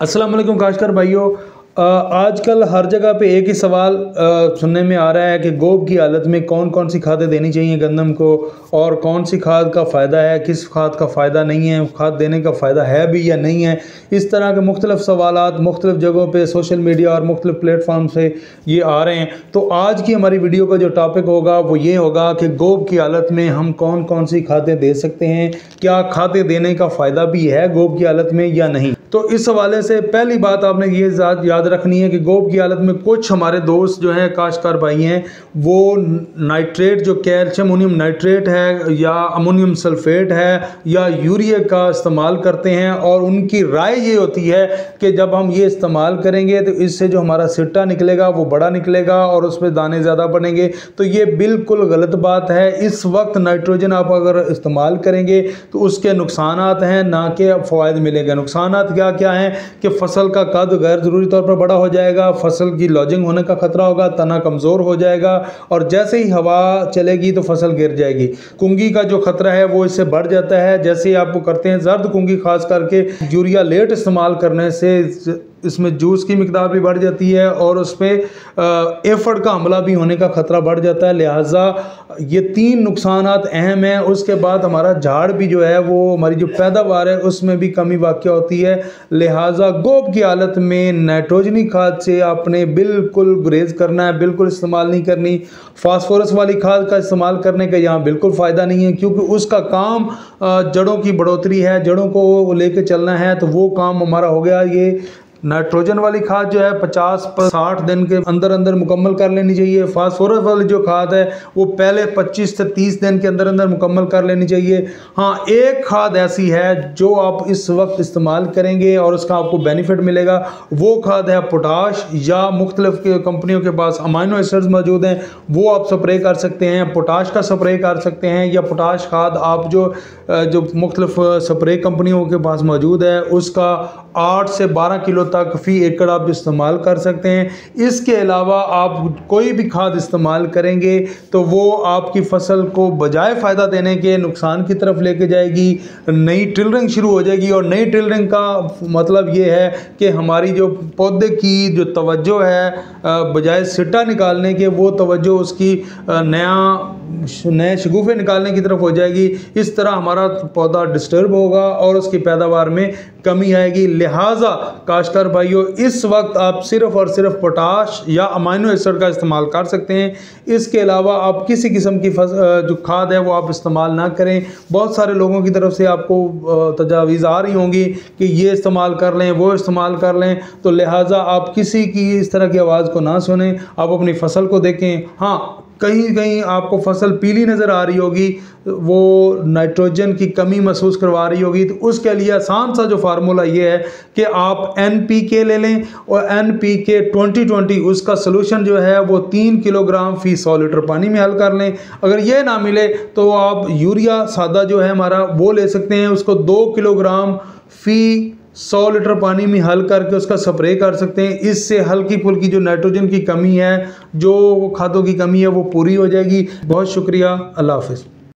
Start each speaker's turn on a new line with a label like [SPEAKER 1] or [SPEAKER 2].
[SPEAKER 1] अस्सलाम वालेकुम काश्तकार भाइयों। आजकल हर जगह पे एक ही सवाल सुनने में आ रहा है कि गोब की हालत में कौन कौन सी खादें देनी चाहिए गंदम को, और कौन सी खाद का फ़ायदा है, किस खाद का फ़ायदा नहीं है, खाद देने का फ़ायदा है भी या नहीं है। इस तरह के मुख्तलिफ सवालात मुख्तलिफ जगहों पे सोशल मीडिया और मुख्तलिफ प्लेटफॉर्म से ये आ रहे हैं। तो आज की हमारी वीडियो का जो टॉपिक होगा वो ये होगा कि गोब की हालत में हम कौन कौन सी खादें दे सकते हैं, क्या खादें देने का फ़ायदा भी है गोब की हालत में या नहीं। तो इस हवाले से पहली बात आपने ये याद रखनी है कि गोब की हालत में कुछ हमारे दोस्त जो हैं काश्तकार भाई हैं वो नाइट्रेट, जो कैल्शियम अमोनियम नाइट्रेट है या अमोनियम सल्फेट है या यूरिया का इस्तेमाल करते हैं, और उनकी राय ये होती है कि जब हम ये इस्तेमाल करेंगे तो इससे जो हमारा सिट्टा निकलेगा वो बड़ा निकलेगा और उसमें दाने ज़्यादा बनेंगे। तो ये बिल्कुल गलत बात है। इस वक्त नाइट्रोजन आप अगर इस्तेमाल करेंगे तो उसके नुकसानात हैं, ना कि फ़वाइद मिलेंगे। नुकसानात क्या क्या है कि फसल का कद गैर ज़रूरी तौर पर बड़ा हो जाएगा, फसल की लॉजिंग होने का खतरा होगा, तना कमज़ोर हो जाएगा, और जैसे ही हवा चलेगी तो फसल गिर जाएगी। कुंगी का जो खतरा है वो इससे बढ़ जाता है। जैसे आप करते हैं जर्द कुंगी, खास करके यूरिया लेट इस्तेमाल करने से इसमें जूस की मिकदार भी बढ़ जाती है और उसमें एफड का हमला भी होने का खतरा बढ़ जाता है। लिहाजा ये तीन नुकसानात अहम हैं। उसके बाद हमारा झाड़ भी जो है वो, हमारी जो पैदावार है उसमें भी कमी वाक़या होती है। लिहाजा गोब की हालत में नाइट्रोजनी खाद से आपने बिल्कुल गुरेज करना है, बिल्कुल इस्तेमाल नहीं करनी। फास्फोरस वाली खाद का इस्तेमाल करने का यहाँ बिल्कुल फ़ायदा नहीं है, क्योंकि उसका काम जड़ों की बढ़ोतरी है, जड़ों को लेके चलना है। तो वो काम हमारा हो गया। ये नाइट्रोजन वाली खाद जो है 50-60 दिन के अंदर अंदर मुकम्मल कर लेनी चाहिए। फास्फोरस वाली जो खाद है वो पहले 25 से 30 दिन के अंदर अंदर मुकम्मल कर लेनी चाहिए। हाँ, एक खाद ऐसी है जो आप इस वक्त इस्तेमाल करेंगे और उसका आपको बेनिफिट मिलेगा, वो खाद है पोटाश, या मुख्तलिफ कंपनियों के पास अमाइनो एसिड्स मौजूद हैं, वो आप स्प्रे कर सकते हैं। पोटाश का स्प्रे कर सकते हैं, या पोटाश खाद आप जो मुख्तलिफ स्प्रे कंपनियों के पास मौजूद है उसका 8 से 12 किलो तक फी एकड़ आप इस्तेमाल कर सकते हैं। इसके अलावा आप कोई भी खाद इस्तेमाल करेंगे तो वो आपकी फसल को बजाय फ़ायदा देने के नुकसान की तरफ लेके जाएगी। नई टिलरिंग शुरू हो जाएगी, और नई टिलरिंग का मतलब ये है कि हमारी जो पौधे की जो तवज्जो है बजाय सिट्टा निकालने के, वो तवज्जो उसकी नए शगुफ़े निकालने की तरफ हो जाएगी। इस तरह हमारा पौधा डिस्टर्ब होगा और उसकी पैदावार में कमी आएगी। लिहाजा काश्तकार भाइयों, इस वक्त आप सिर्फ और सिर्फ पोटाश या अमाइनो एसिड का इस्तेमाल कर सकते हैं। इसके अलावा आप किसी किस्म की जो खाद है वो आप इस्तेमाल ना करें। बहुत सारे लोगों की तरफ से आपको तजावीज़ आ रही होंगी कि ये इस्तेमाल कर लें, वो इस्तेमाल कर लें। तो लिहाजा आप किसी की इस तरह की आवाज़ को ना सुनें, आप अपनी फसल को देखें। हाँ, कहीं कहीं आपको फसल पीली नज़र आ रही होगी, वो नाइट्रोजन की कमी महसूस करवा रही होगी, तो उसके लिए आसान सा जो फार्मूला ये है कि आप NPK ले लें, और NPK 20-20 उसका सलूशन जो है वो 3 किलोग्राम फी 100 लीटर पानी में हल कर लें। अगर ये ना मिले तो आप यूरिया सादा जो है हमारा वो ले सकते हैं, उसको 2 किलोग्राम फी 100 लीटर पानी में हल करके उसका स्प्रे कर सकते हैं। इससे हल्की फुल्की जो नाइट्रोजन की कमी है, जो खादों की कमी है, वो पूरी हो जाएगी। बहुत शुक्रिया। अल्लाह हाफ़िज़।